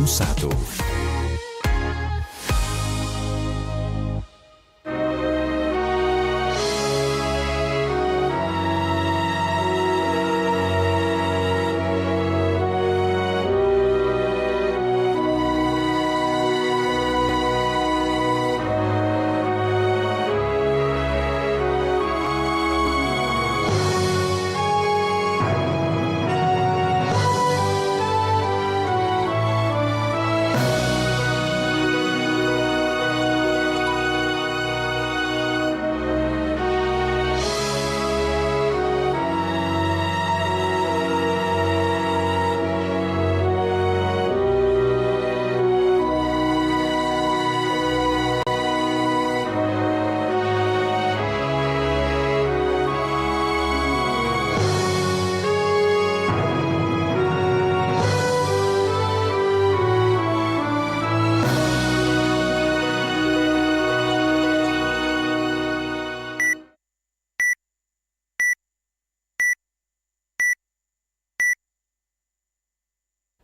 101.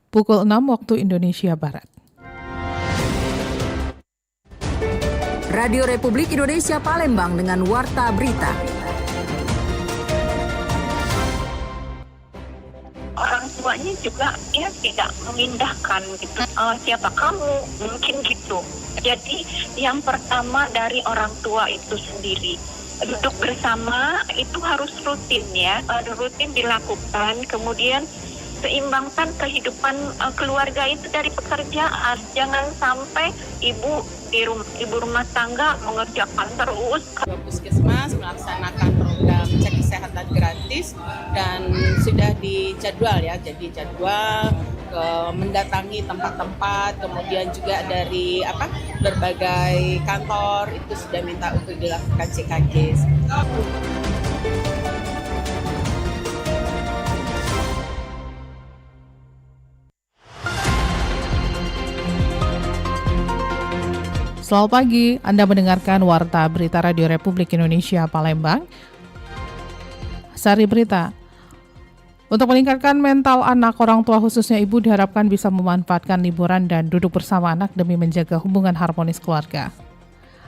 Pukul 6 waktu Indonesia Barat. Radio Republik Indonesia Palembang dengan Warta Berita. Orang tuanya juga tidak memindahkan gitu. Siapa kamu? Mungkin gitu. Jadi yang pertama dari orang tua itu sendiri. Duduk bersama itu harus rutin ya. Rutin dilakukan. Kemudian seimbangkan kehidupan keluarga itu dari pekerjaan. Jangan sampai ibu rumah tangga mengerjakan terus. Puskesmas melaksanakan program cek kesehatan gratis dan sudah dijadwal ya. Jadi jadwal mendatangi tempat-tempat, kemudian juga dari berbagai kantor itu sudah minta untuk dilakukan CKG. Selamat pagi, Anda mendengarkan Warta Berita Radio Republik Indonesia Palembang. Sari Berita. Untuk meningkatkan mental anak, orang tua khususnya ibu diharapkan bisa memanfaatkan liburan dan duduk bersama anak demi menjaga hubungan harmonis keluarga.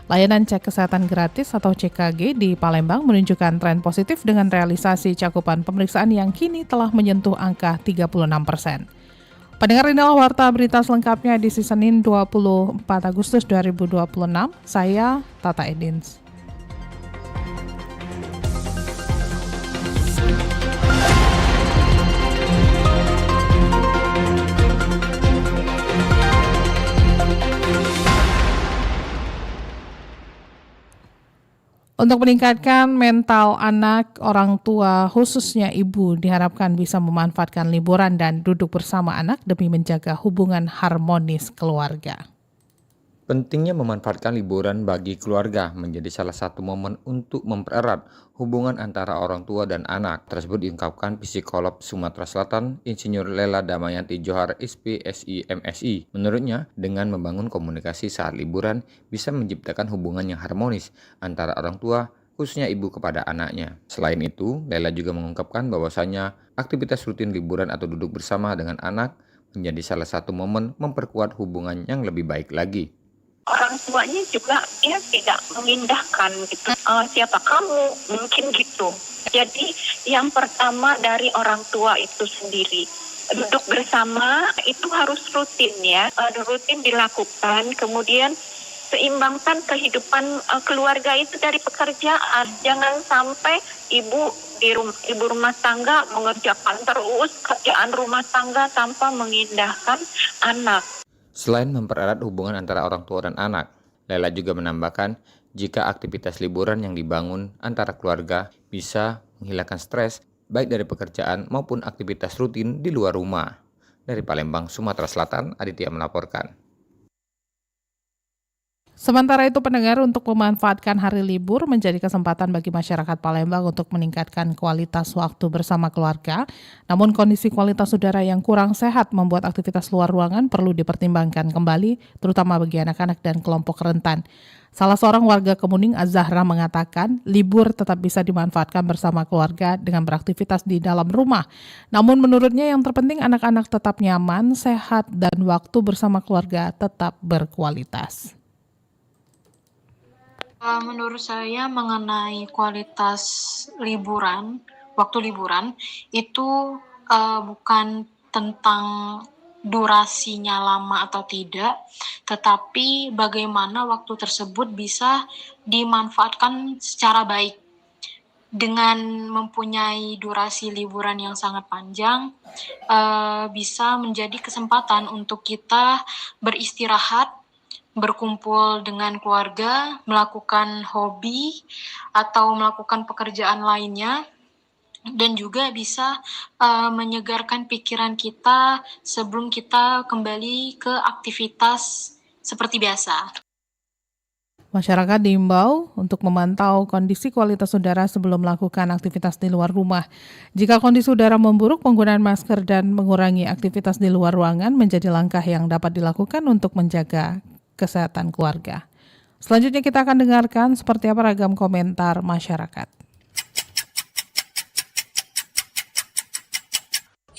Layanan cek kesehatan gratis atau CKG di Palembang menunjukkan tren positif dengan realisasi cakupan pemeriksaan yang kini telah menyentuh angka 36%. Pendengar, inilah Warta Berita selengkapnya di Senin 24 Agustus 2026. Saya Tata Edins. Untuk meningkatkan mental anak, orang tua khususnya ibu diharapkan bisa memanfaatkan liburan dan duduk bersama anak demi menjaga hubungan harmonis keluarga. Pentingnya memanfaatkan liburan bagi keluarga menjadi salah satu momen untuk mempererat hubungan antara orang tua dan anak. Tersebut diungkapkan Psikolog Sumatera Selatan, Insinyur Lela Damayanti Johar SPSI MSI. Menurutnya, dengan membangun komunikasi saat liburan bisa menciptakan hubungan yang harmonis antara orang tua, khususnya ibu kepada anaknya. Selain itu, Lela juga mengungkapkan bahwasanya aktivitas rutin liburan atau duduk bersama dengan anak menjadi salah satu momen memperkuat hubungan yang lebih baik lagi. Orang tuanya juga tidak memindahkan gitu. Siapa kamu? Mungkin gitu. Jadi yang pertama dari orang tua itu sendiri. Duduk bersama itu harus rutin ya. Rutin dilakukan. Kemudian seimbangkan kehidupan keluarga itu dari pekerjaan. Jangan sampai ibu rumah tangga mengerjakan terus kerjaan rumah tangga tanpa mengindahkan anak. Selain mempererat hubungan antara orang tua dan anak, Lela juga menambahkan jika aktivitas liburan yang dibangun antara keluarga bisa menghilangkan stres baik dari pekerjaan maupun aktivitas rutin di luar rumah. Dari Palembang, Sumatera Selatan, Aditya melaporkan. Sementara itu pendengar, untuk memanfaatkan hari libur menjadi kesempatan bagi masyarakat Palembang untuk meningkatkan kualitas waktu bersama keluarga. Namun kondisi kualitas udara yang kurang sehat membuat aktivitas luar ruangan perlu dipertimbangkan kembali, terutama bagi anak-anak dan kelompok rentan. Salah seorang warga Kemuning, Azahra, mengatakan libur tetap bisa dimanfaatkan bersama keluarga dengan beraktivitas di dalam rumah. Namun menurutnya yang terpenting anak-anak tetap nyaman, sehat, dan waktu bersama keluarga tetap berkualitas. Menurut saya mengenai kualitas liburan, waktu liburan itu bukan tentang durasinya lama atau tidak, tetapi bagaimana waktu tersebut bisa dimanfaatkan secara baik. Dengan mempunyai durasi liburan yang sangat panjang, bisa menjadi kesempatan untuk kita beristirahat, berkumpul dengan keluarga, melakukan hobi atau melakukan pekerjaan lainnya, dan juga bisa menyegarkan pikiran kita sebelum kita kembali ke aktivitas seperti biasa. Masyarakat diimbau untuk memantau kondisi kualitas udara sebelum melakukan aktivitas di luar rumah. Jika kondisi udara memburuk, penggunaan masker dan mengurangi aktivitas di luar ruangan menjadi langkah yang dapat dilakukan untuk menjaga kesehatan keluarga. Selanjutnya kita akan dengarkan seperti apa ragam komentar masyarakat.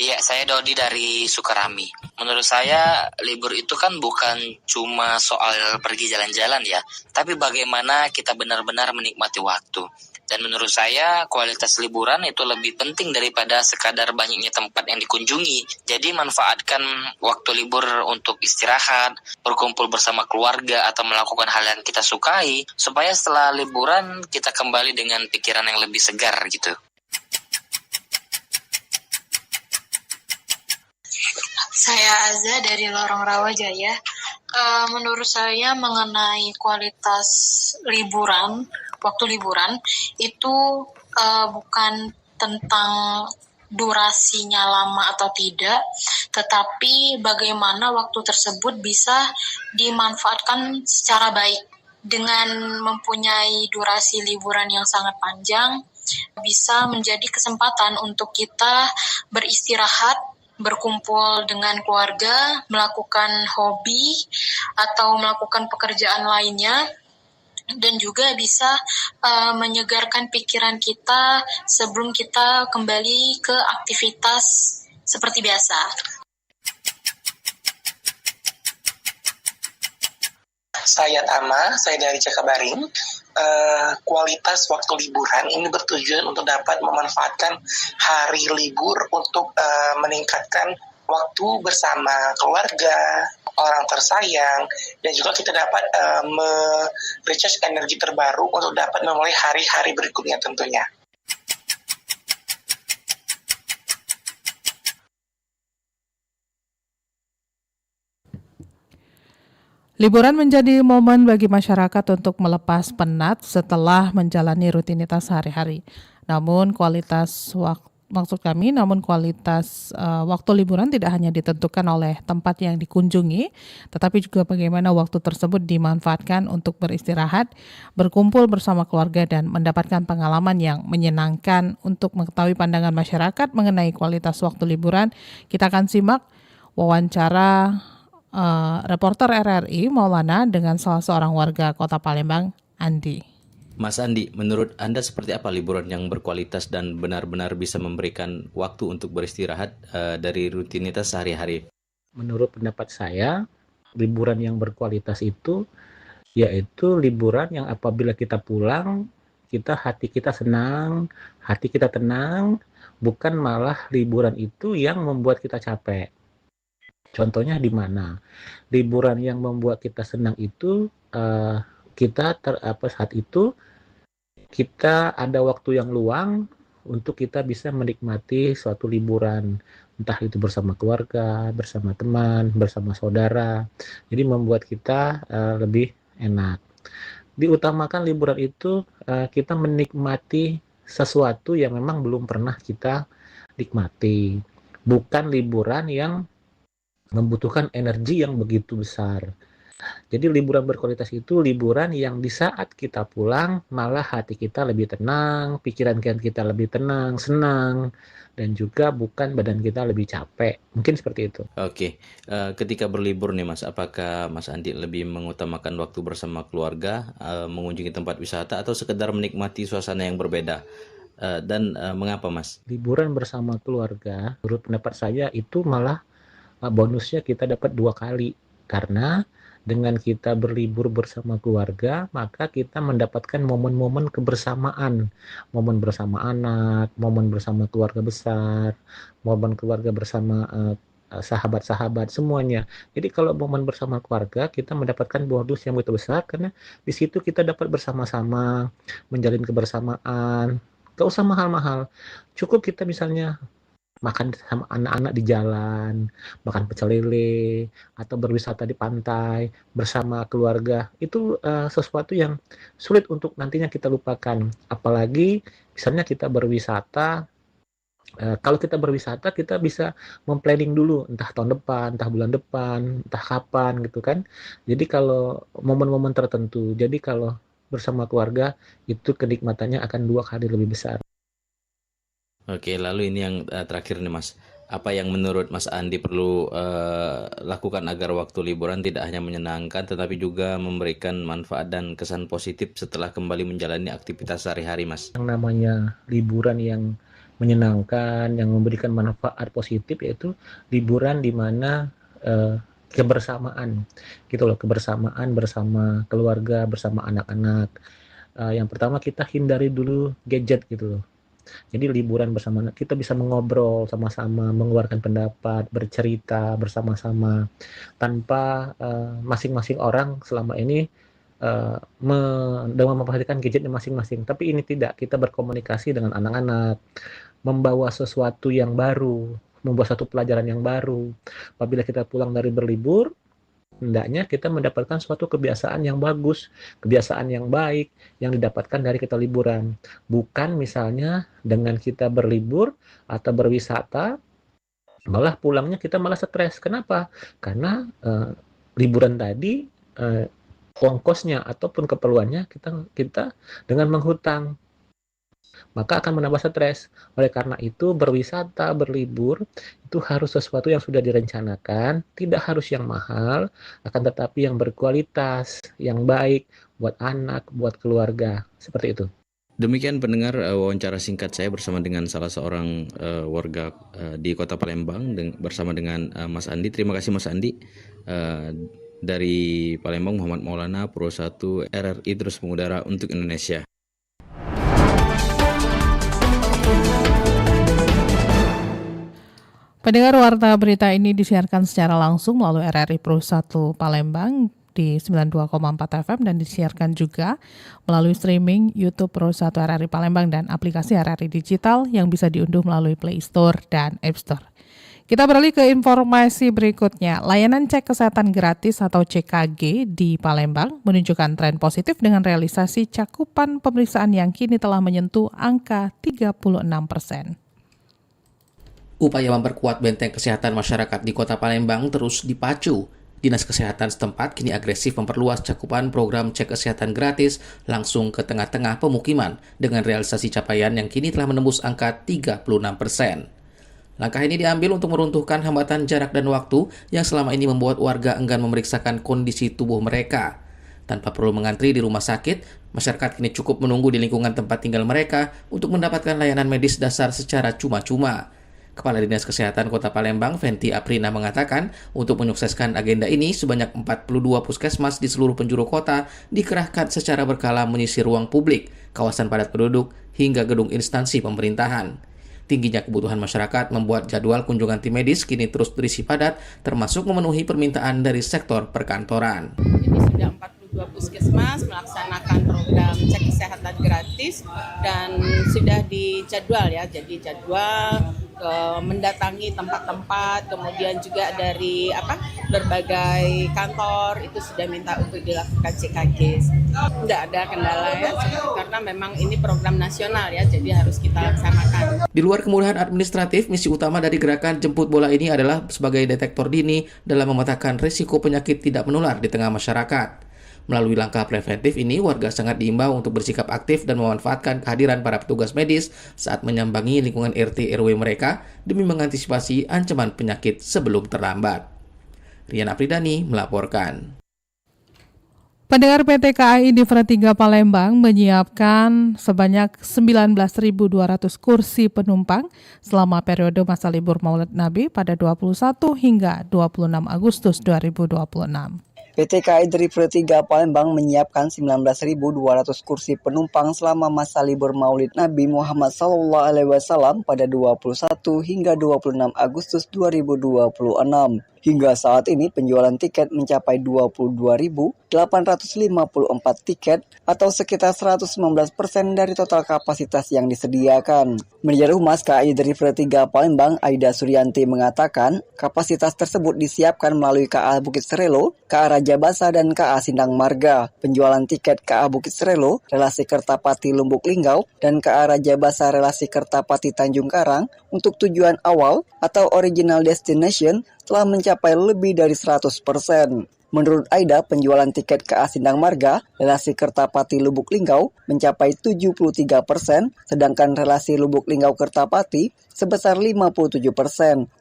Iya, saya Dodi dari Sukarami. Menurut saya, libur itu kan bukan cuma soal pergi jalan-jalan ya, tapi bagaimana kita benar-benar menikmati waktu. Dan menurut saya, kualitas liburan itu lebih penting daripada sekadar banyaknya tempat yang dikunjungi. Jadi manfaatkan waktu libur untuk istirahat, berkumpul bersama keluarga, atau melakukan hal yang kita sukai, supaya setelah liburan kita kembali dengan pikiran yang lebih segar gitu. Saya Azza dari Lorong Rawajaya. Menurut saya mengenai kualitas liburan, waktu liburan itu bukan tentang durasinya lama atau tidak, tetapi bagaimana waktu tersebut bisa dimanfaatkan secara baik. Dengan mempunyai durasi liburan yang sangat panjang, bisa menjadi kesempatan untuk kita beristirahat, berkumpul dengan keluarga, melakukan hobi atau melakukan pekerjaan lainnya, dan juga bisa menyegarkan pikiran kita sebelum kita kembali ke aktivitas seperti biasa. Saya Tama, saya dari Cakabaring. Kualitas waktu liburan ini bertujuan untuk dapat memanfaatkan hari libur untuk meningkatkan waktu bersama keluarga, orang tersayang, dan juga kita dapat recharge energi terbaru untuk dapat memulai hari-hari berikutnya tentunya. Liburan menjadi momen bagi masyarakat untuk melepas penat setelah menjalani rutinitas sehari-hari. Namun kualitas waktu liburan tidak hanya ditentukan oleh tempat yang dikunjungi, tetapi juga bagaimana waktu tersebut dimanfaatkan untuk beristirahat, berkumpul bersama keluarga, dan mendapatkan pengalaman yang menyenangkan. Untuk mengetahui pandangan masyarakat mengenai kualitas waktu liburan, kita akan simak wawancara reporter RRI Maulana dengan salah seorang warga Kota Palembang, Andi. Mas Andi, menurut Anda seperti apa liburan yang berkualitas dan benar-benar bisa memberikan waktu untuk beristirahat dari rutinitas sehari-hari? Menurut pendapat saya, liburan yang berkualitas itu yaitu liburan yang apabila kita pulang, hati kita senang, hati kita tenang, bukan malah liburan itu yang membuat kita capek. Contohnya di mana? Liburan yang membuat kita senang itu saat itu kita ada waktu yang luang untuk kita bisa menikmati suatu liburan, entah itu bersama keluarga, bersama teman, bersama saudara. Jadi membuat kita lebih enak. Diutamakan liburan itu kita menikmati sesuatu yang memang belum pernah kita nikmati. Bukan liburan yang membutuhkan energi yang begitu besar. Jadi liburan berkualitas itu liburan yang di saat kita pulang malah hati kita lebih tenang, pikiran kita lebih tenang, senang, dan juga bukan badan kita lebih capek. Mungkin seperti itu. Oke, ketika berlibur nih Mas, apakah Mas Andi lebih mengutamakan waktu bersama keluarga, mengunjungi tempat wisata, atau sekedar menikmati suasana yang berbeda? Dan mengapa Mas? Liburan bersama keluarga, menurut pendapat saya itu malah bonusnya kita dapat 2 kali. Karena dengan kita berlibur bersama keluarga, maka kita mendapatkan momen-momen kebersamaan. Momen bersama anak, momen bersama keluarga besar, momen keluarga bersama sahabat-sahabat, semuanya. Jadi kalau momen bersama keluarga, kita mendapatkan bonus yang begitu besar, karena di situ kita dapat bersama-sama, menjalin kebersamaan. Gak usah mahal-mahal. Cukup kita misalnya makan sama anak-anak di jalan, makan pecel lele, atau berwisata di pantai bersama keluarga. Itu sesuatu yang sulit untuk nantinya kita lupakan. Apalagi misalnya kita berwisata, kalau kita berwisata kita bisa memplanning dulu, entah tahun depan, entah bulan depan, entah kapan gitu kan. Jadi kalau momen-momen tertentu, jadi kalau bersama keluarga itu kenikmatannya akan 2 kali lebih besar. Oke, lalu ini yang terakhir nih Mas. Apa yang menurut Mas Andi perlu lakukan agar waktu liburan tidak hanya menyenangkan tetapi juga memberikan manfaat dan kesan positif setelah kembali menjalani aktivitas sehari-hari Mas? Yang namanya liburan yang menyenangkan, yang memberikan manfaat positif, yaitu liburan di mana kebersamaan, gitu loh, kebersamaan bersama keluarga, bersama anak-anak. Yang pertama kita hindari dulu gadget gitu loh. Jadi liburan bersama kita bisa mengobrol sama-sama, mengeluarkan pendapat, bercerita bersama-sama tanpa masing-masing orang selama ini dengan memperhatikan gadgetnya masing-masing. Tapi ini tidak, kita berkomunikasi dengan anak-anak, membawa sesuatu yang baru, membawa satu pelajaran yang baru. Apabila kita pulang dari berlibur, hendaknya kita mendapatkan suatu kebiasaan yang bagus, kebiasaan yang baik yang didapatkan dari kita liburan. Bukan misalnya dengan kita berlibur atau berwisata, malah pulangnya kita malah stres. Kenapa? Karena liburan tadi ongkosnya ataupun keperluannya kita dengan menghutang, maka akan menambah stres. Oleh karena itu, berwisata, berlibur, itu harus sesuatu yang sudah direncanakan, tidak harus yang mahal, akan tetapi yang berkualitas, yang baik, buat anak, buat keluarga, seperti itu. Demikian pendengar wawancara singkat saya bersama dengan salah seorang warga di Kota Palembang bersama dengan Mas Andi. Terima kasih Mas Andi. Dari Palembang, Muhammad Maulana, Pro 1 RRI terus mengudara untuk Indonesia. Pendengar, warta berita ini disiarkan secara langsung melalui RRI Pro 1 Palembang di 92,4 FM dan disiarkan juga melalui streaming YouTube Pro 1 RRI Palembang dan aplikasi RRI Digital yang bisa diunduh melalui Play Store dan App Store. Kita beralih ke informasi berikutnya. Layanan cek kesehatan gratis atau CKG di Palembang menunjukkan tren positif dengan realisasi cakupan pemeriksaan yang kini telah menyentuh angka 36%. Upaya memperkuat benteng kesehatan masyarakat di Kota Palembang terus dipacu. Dinas Kesehatan setempat kini agresif memperluas cakupan program cek kesehatan gratis langsung ke tengah-tengah pemukiman dengan realisasi capaian yang kini telah menembus angka 36%. Langkah ini diambil untuk meruntuhkan hambatan jarak dan waktu yang selama ini membuat warga enggan memeriksakan kondisi tubuh mereka. Tanpa perlu mengantri di rumah sakit, masyarakat kini cukup menunggu di lingkungan tempat tinggal mereka untuk mendapatkan layanan medis dasar secara cuma-cuma. Kepala Dinas Kesehatan Kota Palembang, Fenty Aprina, mengatakan untuk menyukseskan agenda ini, sebanyak 42 puskesmas di seluruh penjuru kota dikerahkan secara berkala menyisir ruang publik, kawasan padat penduduk, hingga gedung instansi pemerintahan. Tingginya kebutuhan masyarakat membuat jadwal kunjungan tim medis kini terus terisi padat, termasuk memenuhi permintaan dari sektor perkantoran. Jadi sudah 42 puskesmas melaksanakan program cek kesehatan gratis dan sudah dijadwal ya, jadi jadwal mendatangi tempat-tempat, kemudian juga dari berbagai kantor itu sudah minta untuk dilakukan CKG. Tidak ada kendala ya, karena memang ini program nasional ya, jadi harus kita laksanakan. Di luar kemudahan administratif, misi utama dari gerakan Jemput Bola ini adalah sebagai detektor dini dalam memetakan risiko penyakit tidak menular di tengah masyarakat. Melalui langkah preventif ini, warga sangat diimbau untuk bersikap aktif dan memanfaatkan kehadiran para petugas medis saat menyambangi lingkungan RT RW mereka demi mengantisipasi ancaman penyakit sebelum terlambat. Rian Apridani melaporkan. Pendengar PT KAI Divra 3 Palembang menyiapkan sebanyak 19.200 kursi penumpang selama periode masa libur Maulid Nabi pada 21 hingga 26 Agustus 2026. PT KAI Divra 3 Palembang menyiapkan 19.200 kursi penumpang selama masa libur Maulid Nabi Muhammad SAW pada 21 hingga 26 Agustus 2026. Hingga saat ini penjualan tiket mencapai 22.854 tiket atau sekitar 119% dari total kapasitas yang disediakan. Manajer Humas KAI Divra 3 Palembang Aida Suryanti mengatakan kapasitas tersebut disiapkan melalui KA Bukit Serelo, KA Raja Basa dan KA Sindang Marga. Penjualan tiket KA Bukit Serelo, relasi Kertapati Lumbuk Linggau dan KA Raja Basa relasi Kertapati Tanjung Karang untuk tujuan awal atau original destination telah mencapai lebih dari 100%. Menurut Aida, penjualan tiket KA Sindang Marga, relasi Kertapati Lubuk Linggau mencapai 73%, sedangkan relasi Lubuk Linggau Kertapati sebesar 57%.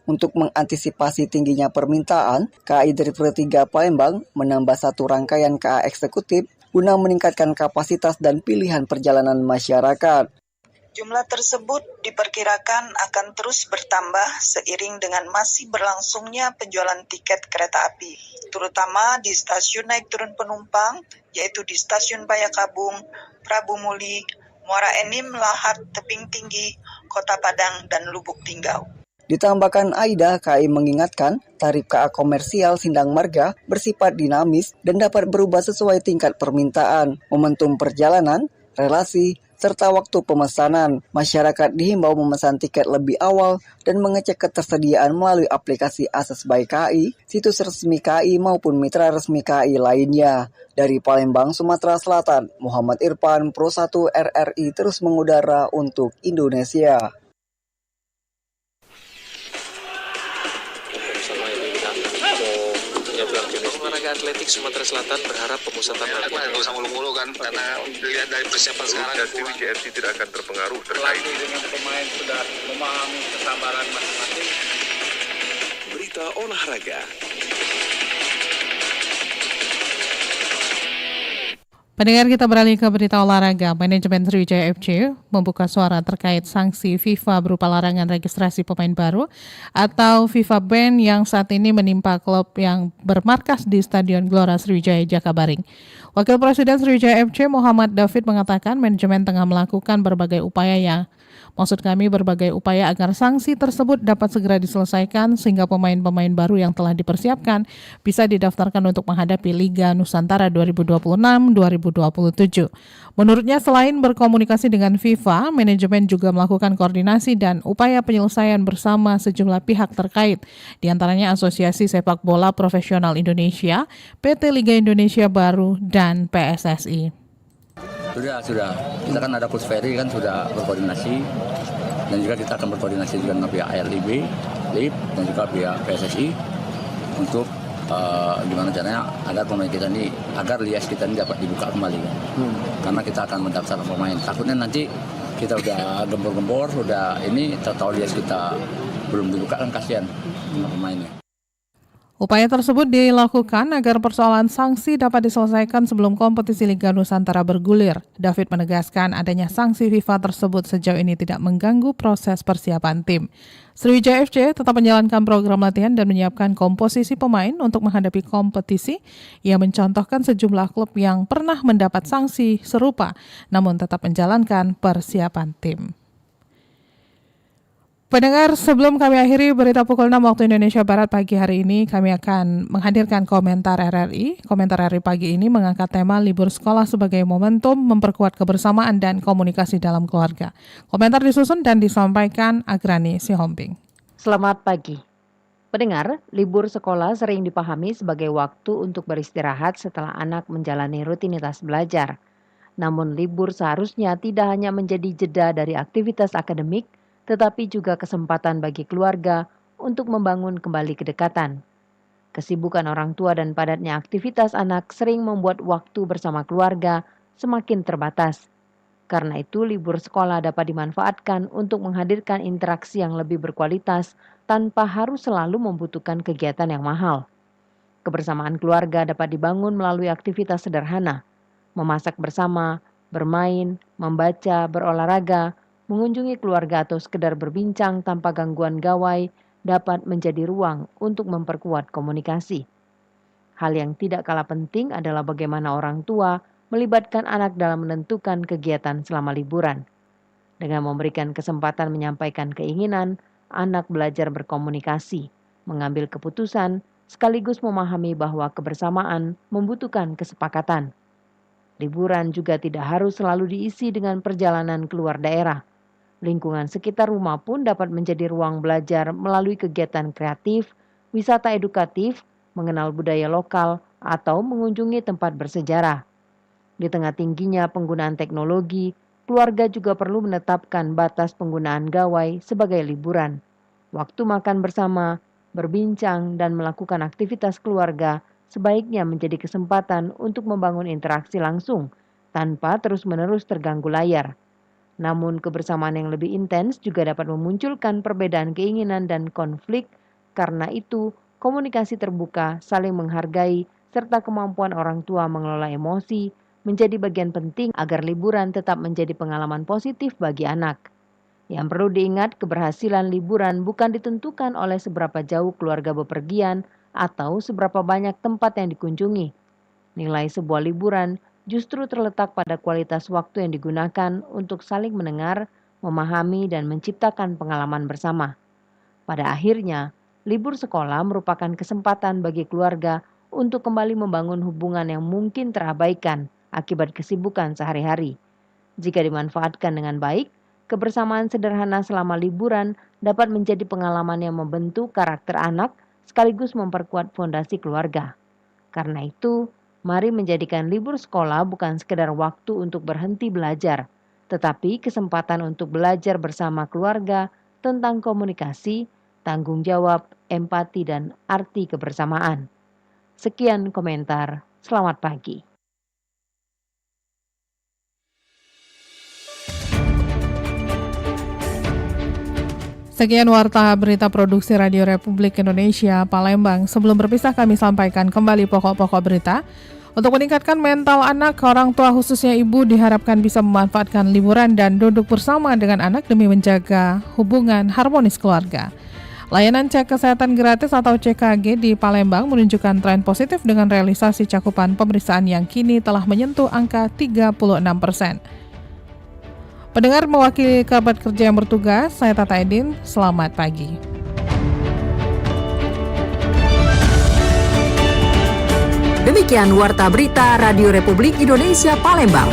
Untuk mengantisipasi tingginya permintaan, KAI Divra 3 Palembang menambah satu rangkaian KA eksekutif guna meningkatkan kapasitas dan pilihan perjalanan masyarakat. Jumlah tersebut diperkirakan akan terus bertambah seiring dengan masih berlangsungnya penjualan tiket kereta api, terutama di stasiun naik turun penumpang, yaitu di Stasiun Bayakabung, Prabu Muli, Muara Enim, Lahat, Tebing Tinggi, Kota Padang, dan Lubuk Linggau. Ditambahkan Aida, KAI mengingatkan tarif KA komersial Sindang Marga bersifat dinamis dan dapat berubah sesuai tingkat permintaan, momentum perjalanan, relasi, serta waktu pemesanan. Masyarakat dihimbau memesan tiket lebih awal dan mengecek ketersediaan melalui aplikasi Akses by KAI, situs resmi KAI maupun mitra resmi KAI lainnya. Dari Palembang, Sumatera Selatan, Muhammad Irfan, Pro 1 RRI terus mengudara untuk Indonesia. Olahraga atletik Sumatera Selatan berharap pemusatan latihan nggak usah mulu-mulu kan, karena dilihat dari persiapan sekarang JRC tidak akan terpengaruh terkait dengan pemain sudah memahami kesabaran masing-masing. Berita olahraga. Pendengar, kita beralih ke berita olahraga. Manajemen Sriwijaya FC membuka suara terkait sanksi FIFA berupa larangan registrasi pemain baru atau FIFA Ban yang saat ini menimpa klub yang bermarkas di Stadion Gelora Sriwijaya Jakabaring. Wakil Presiden Sriwijaya FC Muhammad David mengatakan manajemen tengah melakukan berbagai upaya agar sanksi tersebut dapat segera diselesaikan sehingga pemain-pemain baru yang telah dipersiapkan bisa didaftarkan untuk menghadapi Liga Nusantara 2026-2027. Menurutnya, selain berkomunikasi dengan FIFA, manajemen juga melakukan koordinasi dan upaya penyelesaian bersama sejumlah pihak terkait, diantaranya Asosiasi Sepak Bola Profesional Indonesia, PT Liga Indonesia Baru, dan PSSI. Sudah. Kita kan ada Coach Ferry kan sudah berkoordinasi, dan juga kita akan berkoordinasi juga dengan pihak ARLIB, LIB, dan juga pihak PSSI untuk gimana caranya agar pemain kita ini, agar lias kita ini dapat dibuka kembali. Karena kita akan mendaftarkan pemain. Takutnya nanti kita udah gembor-gembor, udah ini tahu lias kita belum dibuka kan kasihan pemainnya. Upaya tersebut dilakukan agar persoalan sanksi dapat diselesaikan sebelum kompetisi Liga Nusantara bergulir. David menegaskan adanya sanksi FIFA tersebut sejauh ini tidak mengganggu proses persiapan tim. Sriwijaya FC tetap menjalankan program latihan dan menyiapkan komposisi pemain untuk menghadapi kompetisi. Ia mencontohkan sejumlah klub yang pernah mendapat sanksi serupa, namun tetap menjalankan persiapan tim. Pendengar, sebelum kami akhiri berita pukul 6 waktu Indonesia Barat pagi hari ini, kami akan menghadirkan komentar RRI. Komentar RRI pagi ini mengangkat tema libur sekolah sebagai momentum memperkuat kebersamaan dan komunikasi dalam keluarga. Komentar disusun dan disampaikan Agrani Sihombing. Selamat pagi. Pendengar, libur sekolah sering dipahami sebagai waktu untuk beristirahat setelah anak menjalani rutinitas belajar. Namun libur seharusnya tidak hanya menjadi jeda dari aktivitas akademik, tetapi juga kesempatan bagi keluarga untuk membangun kembali kedekatan. Kesibukan orang tua dan padatnya aktivitas anak sering membuat waktu bersama keluarga semakin terbatas. Karena itu, libur sekolah dapat dimanfaatkan untuk menghadirkan interaksi yang lebih berkualitas tanpa harus selalu membutuhkan kegiatan yang mahal. Kebersamaan keluarga dapat dibangun melalui aktivitas sederhana, memasak bersama, bermain, membaca, berolahraga, mengunjungi keluarga atau sekedar berbincang tanpa gangguan gawai dapat menjadi ruang untuk memperkuat komunikasi. Hal yang tidak kalah penting adalah bagaimana orang tua melibatkan anak dalam menentukan kegiatan selama liburan. Dengan memberikan kesempatan menyampaikan keinginan, anak belajar berkomunikasi, mengambil keputusan, sekaligus memahami bahwa kebersamaan membutuhkan kesepakatan. Liburan juga tidak harus selalu diisi dengan perjalanan keluar daerah. Lingkungan sekitar rumah pun dapat menjadi ruang belajar melalui kegiatan kreatif, wisata edukatif, mengenal budaya lokal, atau mengunjungi tempat bersejarah. Di tengah tingginya penggunaan teknologi, keluarga juga perlu menetapkan batas penggunaan gawai sebagai liburan. Waktu makan bersama, berbincang, dan melakukan aktivitas keluarga sebaiknya menjadi kesempatan untuk membangun interaksi langsung tanpa terus-menerus terganggu layar. Namun kebersamaan yang lebih intens juga dapat memunculkan perbedaan keinginan dan konflik. Karena itu, komunikasi terbuka, saling menghargai, serta kemampuan orang tua mengelola emosi menjadi bagian penting agar liburan tetap menjadi pengalaman positif bagi anak. Yang perlu diingat, keberhasilan liburan bukan ditentukan oleh seberapa jauh keluarga bepergian atau seberapa banyak tempat yang dikunjungi. Nilai sebuah liburan justru terletak pada kualitas waktu yang digunakan untuk saling mendengar, memahami, dan menciptakan pengalaman bersama. Pada akhirnya, libur sekolah merupakan kesempatan bagi keluarga untuk kembali membangun hubungan yang mungkin terabaikan akibat kesibukan sehari-hari. Jika dimanfaatkan dengan baik, kebersamaan sederhana selama liburan dapat menjadi pengalaman yang membentuk karakter anak sekaligus memperkuat fondasi keluarga. Karena itu, mari menjadikan libur sekolah bukan sekedar waktu untuk berhenti belajar, tetapi kesempatan untuk belajar bersama keluarga tentang komunikasi, tanggung jawab, empati, dan arti kebersamaan. Sekian komentar, selamat pagi. Sekian warta berita produksi Radio Republik Indonesia Palembang. Sebelum berpisah kami sampaikan kembali pokok-pokok berita. Untuk meningkatkan mental anak, orang tua khususnya ibu diharapkan bisa memanfaatkan liburan dan duduk bersama dengan anak demi menjaga hubungan harmonis keluarga. Layanan cek kesehatan gratis atau CKG di Palembang menunjukkan tren positif dengan realisasi cakupan pemeriksaan yang kini telah menyentuh angka 36%. Pendengar, mewakili kerabat kerja yang bertugas, saya Tata Edin, selamat pagi. Demikian Warta Berita Radio Republik Indonesia Palembang.